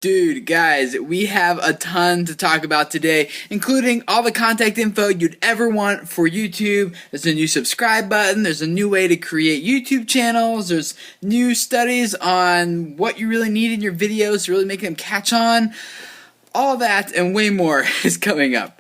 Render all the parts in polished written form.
Dude, guys, we have a ton to talk about today, including all the contact info you'd ever want for YouTube. There's a new subscribe button, there's a new way to create YouTube channels, there's new studies on what you really need in your videos to really make them catch on. All that and way more is coming up.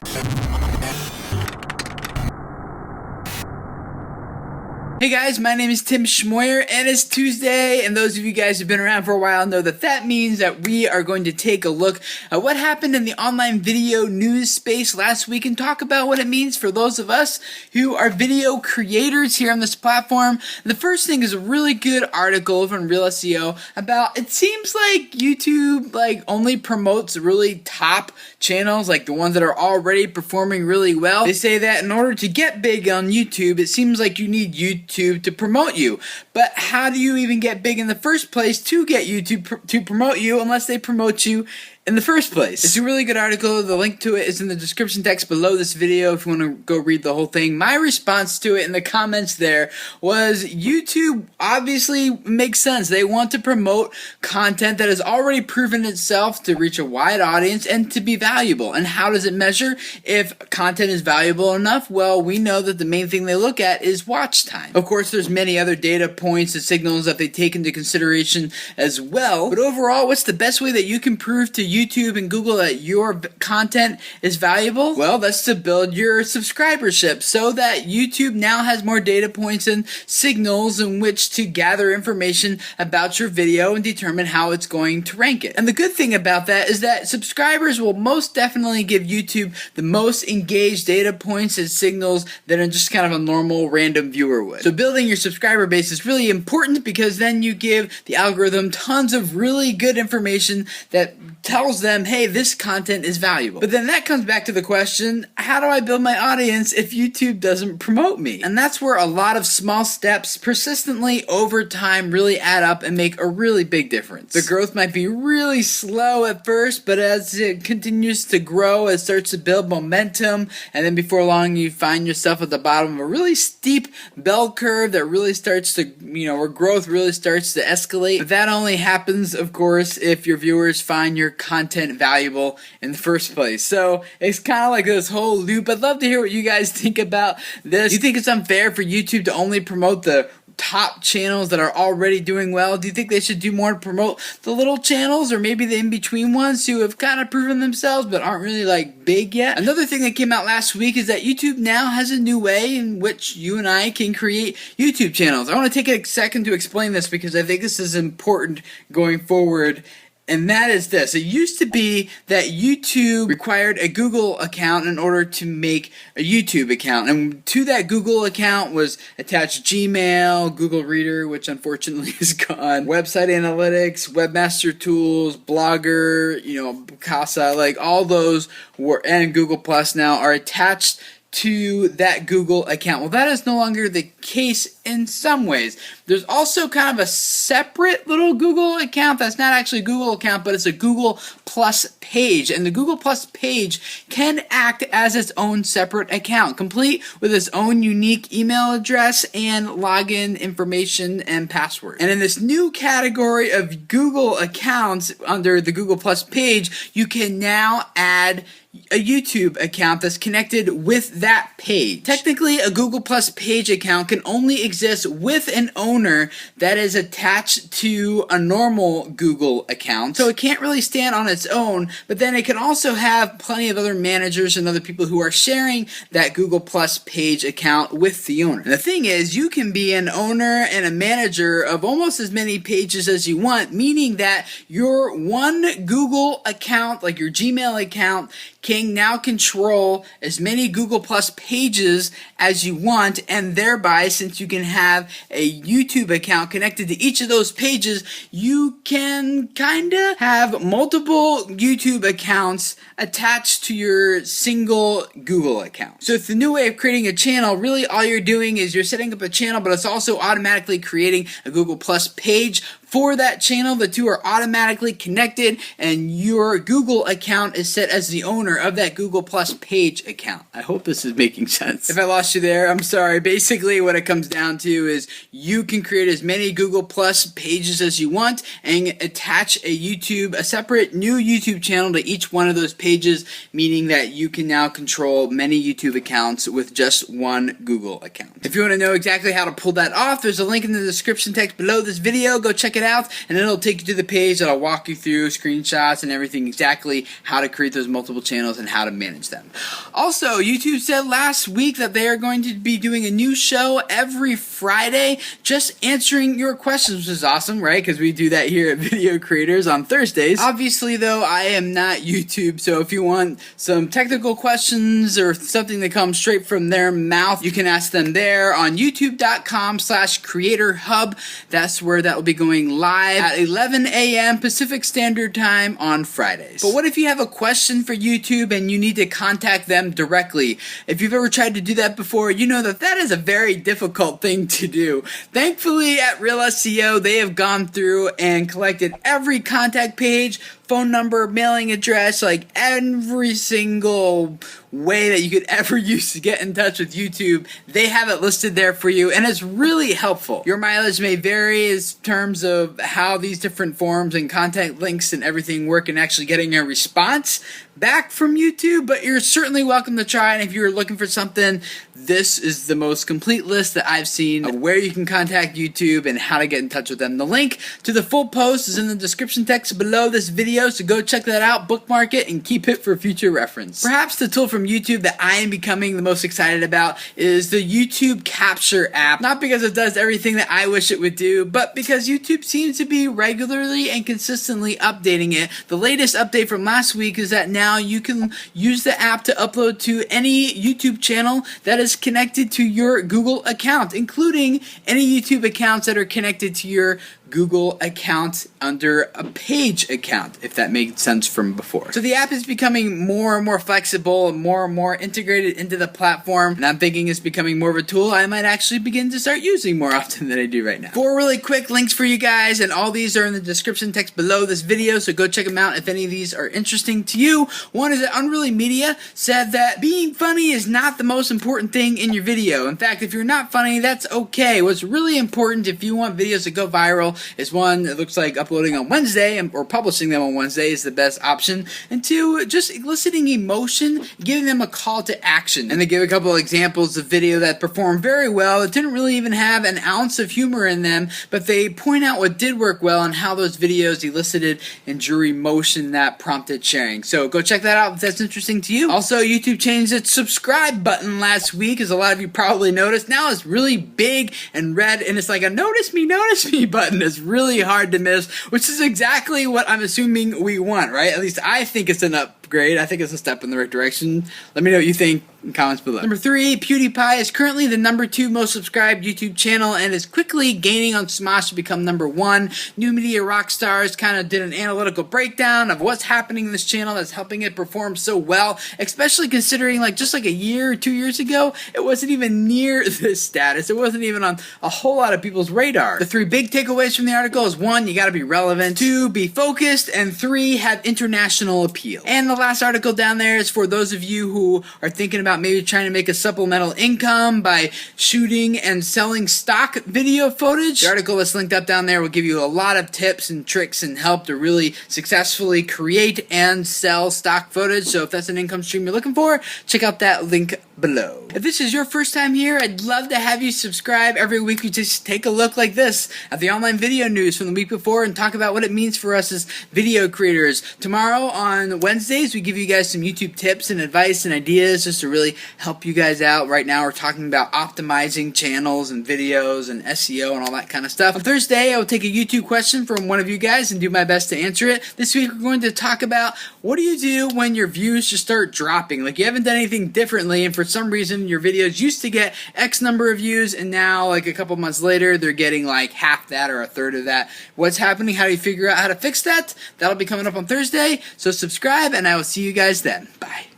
Hey guys, my name is Tim Schmoyer and it's Tuesday, and those of you guys who've been around for a while know that that means that we are going to take a look at what happened in the online video news space last week and talk about what it means for those of us who are video creators here on this platform. And the first thing is a really good article from Real SEO about it seems like YouTube only promotes really top channels, like the ones that are already performing really well. They say that in order to get big on YouTube, it seems like you need YouTube to promote you. But how do you even get big in the first place to get YouTube to promote you unless they promote you in the first place? It's a really good article. The link to it is in the description text below this video if you want to go read the whole thing. My response to it in the comments there was YouTube obviously makes sense. They want to promote content that has already proven itself to reach a wide audience and to be valuable. And how does it measure if content is valuable enough? Well, we know that the main thing they look at is watch time. Of course, there's many other data points and signals that they take into consideration as well. But overall, what's the best way that you can prove to YouTube and Google that your content is valuable? Well, that's to build your subscribership so that YouTube now has more data points and signals in which to gather information about your video and determine how it's going to rank it. And the good thing about that is that subscribers will most definitely give YouTube the most engaged data points and signals than just kind of a normal random viewer would. So building your subscriber base is really important because then you give the algorithm tons of really good information that tells them, hey, this content is valuable. But then that comes back to the question, how do I build my audience if YouTube doesn't promote me? And that's where a lot of small steps persistently over time really add up and make a really big difference. The growth might be really slow at first, but as it continues to grow, it starts to build momentum, and then before long you find yourself at the bottom of a really steep bell curve that really starts to, where growth really starts to escalate. But that only happens, of course, if your viewers find your content valuable in the first place. So it's kind of like this whole loop. I'd love to hear what you guys think about this. Do you think it's unfair for YouTube to only promote the top channels that are already doing well? Do you think they should do more to promote the little channels, or maybe the in-between ones who have kind of proven themselves but aren't really big yet? Another thing that came out last week is that YouTube now has a new way in which you and I can create YouTube channels. I want to take a second to explain this because I think this is important going forward. And that is this. It used to be that YouTube required a Google account in order to make a YouTube account. And to that Google account was attached Gmail, Google Reader, which unfortunately is gone, website analytics, webmaster tools, Blogger, Picasa, all those were, and Google Plus now are attached to that Google account. Well, that is no longer the case in some ways. There's also kind of a separate little Google account that's not actually a Google account, but it's a Google Plus page. And the Google Plus page can act as its own separate account, complete with its own unique email address and login information and password. And in this new category of Google accounts under the Google Plus page, you can now add a YouTube account that's connected with that page. Technically, a Google Plus page account can only exist with an owner that is attached to a normal Google account. So it can't really stand on its own, but then it can also have plenty of other managers and other people who are sharing that Google Plus page account with the owner. And the thing is, you can be an owner and a manager of almost as many pages as you want, meaning that your one Google account, like your Gmail account, can now control as many Google Plus pages as you want, and thereby, since you can have a YouTube account connected to each of those pages, you can kind of have multiple YouTube accounts attached to your single Google account. So it's the new way of creating a channel. Really, all you're doing is you're setting up a channel, but it's also automatically creating a Google Plus page for that channel. The two are automatically connected, and your Google account is set as the owner of that Google Plus page account. I hope this is making sense. If I lost you there, I'm sorry. Basically, what it comes down to is you can create as many Google Plus pages as you want and attach a separate new YouTube channel to each one of those pages, meaning that you can now control many YouTube accounts with just one Google account. If you want to know exactly how to pull that off, there's a link in the description text below this video. Go check it out, and it'll take you to the page that'll walk you through screenshots and everything, exactly how to create those multiple channels and how to manage them. Also, YouTube said last week that they are going to be doing a new show every Friday, just answering your questions, which is awesome, right? Because we do that here at Video Creators on Thursdays. Obviously, though, I am not YouTube, so if you want some technical questions or something that comes straight from their mouth, you can ask them there on youtube.com/creatorhub. That's where that will be going live at 11 a.m. Pacific Standard Time on Fridays. But what if you have a question for YouTube and you need to contact them directly? If you've ever tried to do that before, you know that that is a very difficult thing to do. Thankfully, at Real SEO, they have gone through and collected every contact page, phone number, mailing address, like every single way that you could ever use to get in touch with YouTube. They have it listed there for you, and it's really helpful. Your mileage may vary in terms of how these different forms and contact links and everything work and actually getting a response back from YouTube, but you're certainly welcome to try, and if you're looking for something, this is the most complete list that I've seen of where you can contact YouTube and how to get in touch with them. The link to the full post is in the description text below this video, so go check that out, bookmark it, and keep it for future reference. Perhaps the tool from YouTube that I am becoming the most excited about is the YouTube Capture app. Not because it does everything that I wish it would do, but because YouTube seems to be regularly and consistently updating it. The latest update from last week is that now you can use the app to upload to any YouTube channel that is connected to your Google account, including any YouTube accounts that are connected to your Google account under a page account, if that made sense from before. So the app is becoming more and more flexible and more integrated into the platform, and I'm thinking it's becoming more of a tool I might actually begin to start using more often than I do right now. 4 really quick links for you guys, and all these are in the description text below this video, so go check them out if any of these are interesting to you. One is that Unruly Media said that being funny is not the most important thing in your video. In fact, if you're not funny, that's okay. What's really important if you want videos to go viral is, 1, it looks like uploading on Wednesday or publishing them on Wednesday is the best option, and 2, just eliciting emotion, giving them a call to action. And they give a couple of examples of video that performed very well. It didn't really even have an ounce of humor in them, but they point out what did work well and how those videos elicited and drew emotion that prompted sharing. So go check that out if that's interesting to you. Also, YouTube changed its subscribe button last week, as a lot of you probably noticed. Now it's really big and red, and it's like a notice me button. It's really hard to miss, which is exactly what I'm assuming we want, right? At least I think it's an upgrade. I think it's a step in the right direction. Let me know what you think in comments below. Number 3, PewDiePie is currently the number 2 most subscribed YouTube channel and is quickly gaining on Smosh to become number 1. New Media Rockstars kind of did an analytical breakdown of what's happening in this channel that's helping it perform so well, especially considering just like a year or 2 years ago, it wasn't even near this status. It wasn't even on a whole lot of people's radar. The 3 big takeaways from the article is 1, you gotta be relevant, 2, be focused, and 3, have international appeal. And the last article down there is for those of you who are thinking about maybe trying to make a supplemental income by shooting and selling stock video footage. The article that's linked up down there will give you a lot of tips and tricks and help to really successfully create and sell stock footage. So if that's an income stream you're looking for, check out that link below. If this is your first time here, I'd love to have you subscribe. Every week we just take a look like this at the online video news from the week before and talk about what it means for us as video creators. Tomorrow on Wednesdays, we give you guys some YouTube tips and advice and ideas just to really help you guys out. Right now we're talking about optimizing channels and videos and SEO and all that kind of stuff. On Thursday, I will take a YouTube question from one of you guys and do my best to answer it. This week we're going to talk about what do you do when your views just start dropping? Like you haven't done anything differently, and for some reason your videos used to get X number of views and now like a couple months later they're getting like half that or a third of that. What's happening? How do you figure out how to fix that? That'll be coming up on Thursday, so subscribe and I will see you guys then. Bye.